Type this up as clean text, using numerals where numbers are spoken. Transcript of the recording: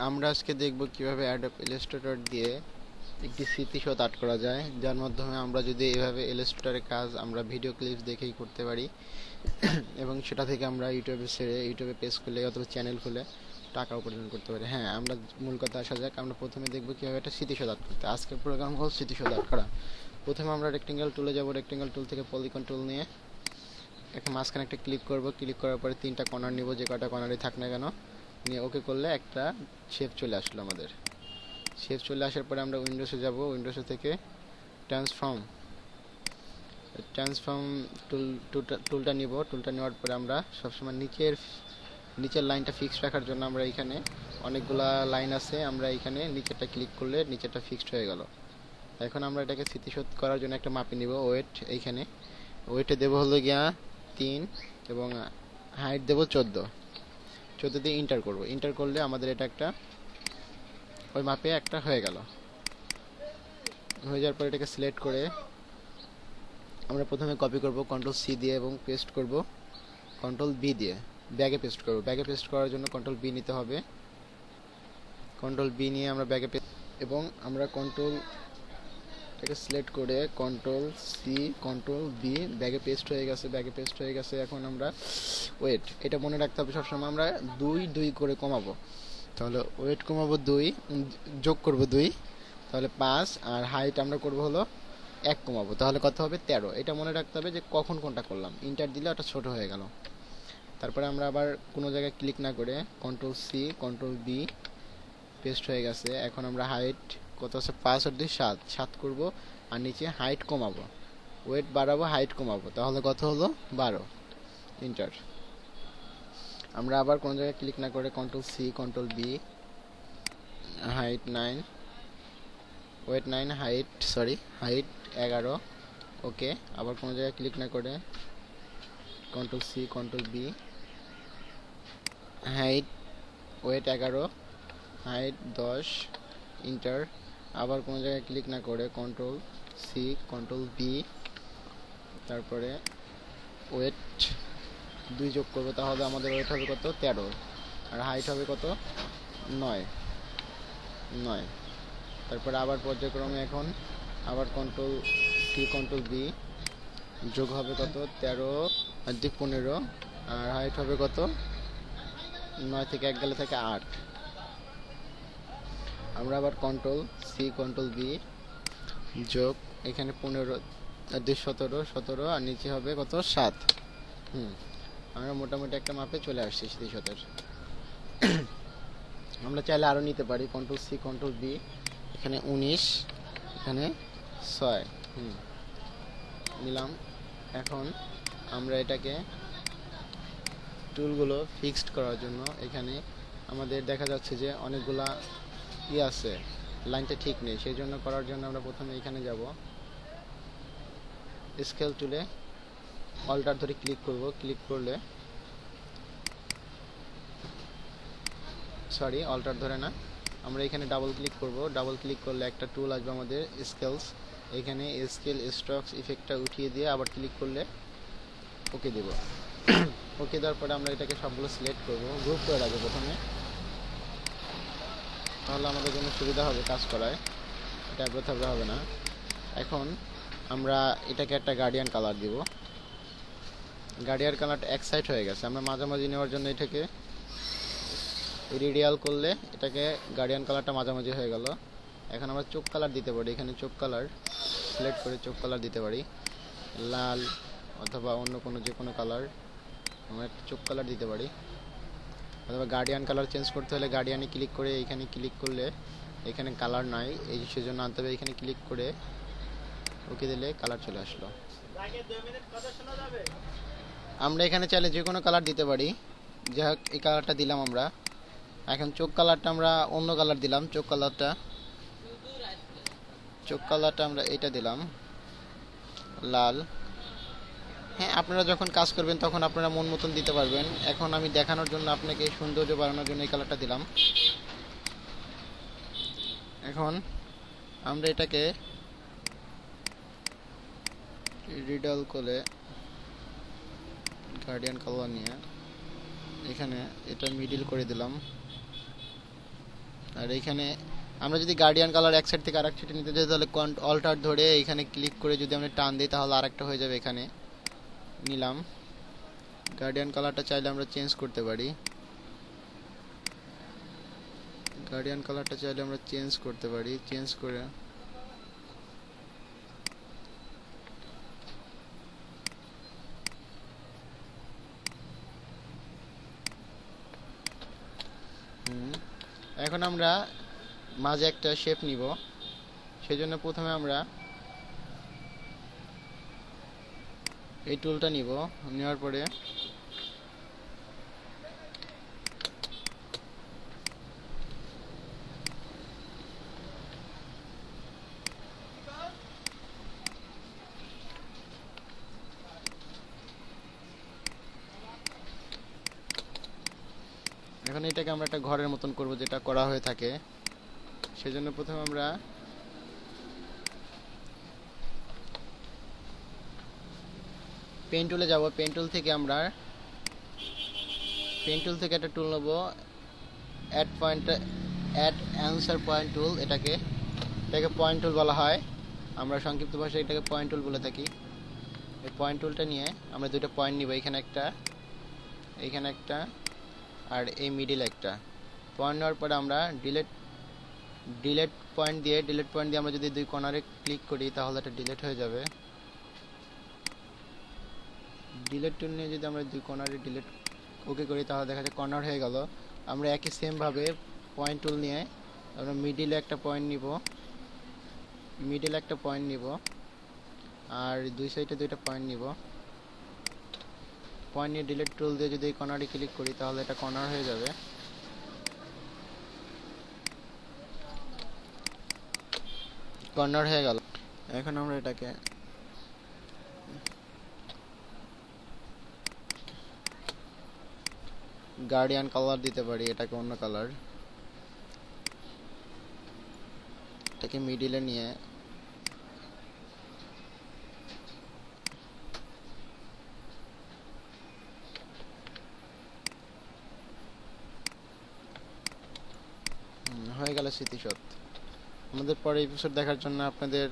আমরা আজকে দেখব কিভাবে অ্যাডোব ইলাস্ট্রেটর দিয়ে একটি স্মৃতিসৌধ আর্ট করা যায়, যার মাধ্যমে আমরা যদি এভাবে ইলাস্ট্রেটরের কাজ আমরা ভিডিও ক্লিপস দেখেই করতে পারি এবং সেটা থেকে আমরা ইউটিউবে ছেড়ে ইউটিউবে পেজ খুলে অথবা চ্যানেল খুলে টাকা উপার্জন করতে পারি। হ্যাঁ, আমরা মূল কথা আসা যাক। আমরা প্রথমে দেখব কিভাবে একটা স্মৃতিসৌধ আর্ট করতে। আজকের প্রোগ্রাম হল স্মৃতিসৌধ আর্ট করা। প্রথমে আমরা রেক্টেঙ্গেল টুলে যাব, রেক্টেঙ্গেল টুল থেকে পলিগন টুল নিয়ে এখন মাঝখানে একটা ক্লিক করব। ক্লিক করার পরে তিনটা কর্নার নিব, যে কটা কর্নারই থাক না কেন, নিয়ে ওকে করলে একটা শেপ চলে আসলো। আমাদের শেপ চলে আসার পরে আমরা উইন্ডোজে যাব, উইন্ডোজে থেকে ট্রান্সফর্ম টুলটা নিব। টুলটা নেওয়ার পরে আমরা সবসময় নিচের লাইনটা ফিক্সড রাখার জন্য আমরা এখানে অনেকগুলা লাইন আছে, আমরা এখানে নিচেরটা ক্লিক করলে নিচেরটা ফিক্সড হয়ে গেল। এখন আমরা এটাকে স্মৃতিশোধ করার জন্য একটা মাপি নিব। ওয়েট, এইখানে ওয়েটে দেবো হলো গিয়া 3 এবং হাইট দেবো 14 দিয়ে ইন্টার করব। ইন্টার করলে আমাদের এটা একটা ওই মাপে একটা হয়ে গেল। হয়ে যাওয়ার পর এটাকে সিলেক্ট করে আমরা প্রথমে কপি করব কন্ট্রোল সি দিয়ে এবং পেস্ট করব কন্ট্রোল বি দিয়ে। ব্যাগে পেস্ট করব। ব্যাগে পেস্ট করার জন্য কন্ট্রোল বি নিতে হবে। কন্ট্রোল বি নিয়ে আমরা ব্যাগে এবং আমরা কন্ট্রোলটাকে সিলেক্ট করে কন্ট্রোল সি কন্ট্রোল বি, ব্যাগে পেস্ট হয়ে গেছে। ব্যাগে পেস্ট হয়ে গেছে। এখন আমরা ওয়েট, এটা মনে রাখতে হবে সবসময় আমরা 2 করে কমাবো। তাহলে ওয়েট কমাবো 2, যোগ করব 2, তাহলে 5। আর হাইট আমরা করব হলো 1 কমাবো, তাহলে কত হবে 13। এটা মনে রাখতে হবে যে কখন কোনটা করলাম। ইন্টার দিলে ওটা ছোট হয়ে গেল। তারপরে আমরা আবার কোনো জায়গায় ক্লিক না করে control C control V, paste হয়ে গেছে। এখন আমরা হাইট কত আছে 5 আর 2 7 করব। আর নিচে হাইট কমাবো, ওয়েট বাড়াবো, হাইট কমাবো, তাহলে কত হলো 12। ইন্টার। আমরা আবার কোনো জায়গায় ক্লিক না করে control C control V, height 9, weight 9, height 11। Okay. আবার কোনো জায়গায় ক্লিক না করে control C control V, height weight 11, height 10। Enter. আবার কোনো জায়গায় ক্লিক না করে কন্ট্রোল সি কন্ট্রোল বি, তারপরে ওয়েট 2 যোগ করবো, তাহলে আমাদের ওয়েট হবে কত 13। আর হাইট হবে কত 9। তারপরে আবার পর্যায়ক্রমে এখন আবার কন্ট্রোল সি কন্ট্রোল বি, যোগ হবে কত 13 আর 2 15। আর হাইট হবে কত 9 থেকে 1 গেলে থেকে 8। আমরা আবার কন্ট্রোল সি কন্ট্রোল বি, যোগ এখানে 15 আর 2 17 আর নিচে হবে কত 7। আমরা মোটামুটি একটা মাপে চলে আসছি স্মৃতিশোধের। আমরা চাইলে আরও নিতে পারি। কন্ট্রোল সি কন্ট্রোল বি, এখানে 19, এখানে 6 নিলাম। এখন আমরা এটাকে টুলগুলো ফিক্সড করার জন্য এখানে আমাদের দেখা যাচ্ছে যে অনেকগুলা আছে, লাইনটা ঠিক নেই। সেই জন্য করার জন্য আমরা প্রথমে এখানে যাব, স্কেল টুলে অল্টার ধরে ক্লিক করব। ক্লিক করলে অল্টার ধরে না, আমরা এখানে ডাবল ক্লিক করব। ডাবল ক্লিক করলে একটা টুল আসবে আমাদের স্কেলস। এখানে স্কেল স্ট্রোকস ইফেক্টটা উঠিয়ে দিয়ে আবার ক্লিক করলে ওকে দেব। ওকে দেওয়ার পরে আমরা এটাকে সবগুলো সিলেক্ট করব, গ্রুপ করে রাখবো প্রথমে, তাহলে আমাদের জন্য সুবিধা হবে কাজ করায়, ট্যাবলে থাবলে হবে না। এখন আমরা এটাকে একটা গার্ডিয়ান কালার দিব। গার্ডিয়ান কালারটা এক সাইড হয়ে গেছে, আমরা মাঝামাঝি নেওয়ার জন্য এটাকে রেডিয়াল করলে এটাকে গার্ডিয়ান কালারটা মাঝামাঝি হয়ে গেল। এখন আমরা চোখ কালার দিতে পারি। এখানে চোখ কালার সিলেক্ট করে চোখ কালার দিতে পারি, লাল অথবা অন্য কোনো যে কোনো কালার আমরা একটা চোখ কালার দিতে পারি। অথবা গার্ডিয়ান কালার চেঞ্জ করতে হলে গার্ডিয়ানে ক্লিক করে এখানে ক্লিক করলে এখানে কালার নাই, এই সেজন্য আনতে হবে। এখানে ক্লিক করে ওকে দিলে কালার চলে আসলো। আমরা এখানে চাইলে যে কোনো কালার দিতে পারি। যাই হোক, এই কালারটা দিলাম আমরা। এখন চোখ কালারটা আমরা অন্য কালার দিলাম। চোখ কালারটা আমরা এটা দিলাম লাল। হ্যাঁ, আপনারা যখন কাজ করবেন তখন আপনারা মন মতন দিতে পারবেন। এখন আমি দেখানোর জন্য আপনাকে সৌন্দর্য বাড়ানোর জন্য এই কালারটা দিলাম। এখন আমরা এটাকে রিডাল করে গার্ডিয়ান কালার নিয়ে এখানে এটা মিডিল করে দিলাম। আর এইখানে আমরা যদি গার্ডিয়ান কালার এক সাইড থেকে আরেক সাইডে নিতে যাই তাহলে অল্টার ধরে এখানে ক্লিক করে যদি আমরা টান দিই তাহলে আরেকটা হয়ে যাবে। এখানে নিলাম। গার্ডিয়ান কালারটা চাইলে আমরা চেঞ্জ করতে পারি। গার্ডিয়ান কালারটা চাইলে আমরা চেঞ্জ করতে পারি, চেঞ্জ করে এখন আমরা মাঝে একটা শেপ নিব। সেজন্য প্রথমে আমরা এই টুলটা নিব, নেওয়ার পরে এখন এটাকে আমরা একটা ঘরের মতন করব, যেটা করা হয়ে থাকে। সেজন্য প্রথমে আমরা পেন টুলে যাব। পেন টুল থেকে আমরা একটা টুল নেব, অ্যাড অ্যান্সার পয়েন্ট টুল। এটাকে পয়েন্ট টুল বলা হয়, আমরা সংক্ষিপ্ত ভাষায় এটাকে পয়েন্ট টুল বলে থাকি। এই পয়েন্ট টুলটা নিয়ে আমরা দুটো পয়েন্ট নিব, এখানে একটা আর এই মিডিল একটা পয়েন্ট। নেওয়ার পরে আমরা ডিলেট পয়েন্ট দিয়ে আমরা যদি দুই কর্নারে ক্লিক করি তাহলে এটা ডিলেট হয়ে যাবে। ডিলেট টুল নিয়ে যদি আমরা দুই কর্নারে ডিলেট ওকে করি তাহলে দেখা যায় কর্নার হয়ে গেল। আমরা একই সেম ভাবে পয়েন্ট টুল নিয়ে আমরা মিডিলে একটা পয়েন্ট নিব, আর দুই সাইডে দুইটা পয়েন্ট নিব। পয়েন্ট নিয়ে ডিলেট টুল দিয়ে যদি এই কর্নারে ক্লিক করি তাহলে এটা কর্নার হয়ে যাবে। কর্নার হয়ে গেল। এখন আমরা এটাকে গার্ডিয়ান কালার দিতে পারি, এটাকে অন্য কালার। এটাকে মিডিলে নিয়ে হয়ে গেল স্মৃতিসৌধ। আমাদের পরে এপিসোড দেখার জন্য আপনাদের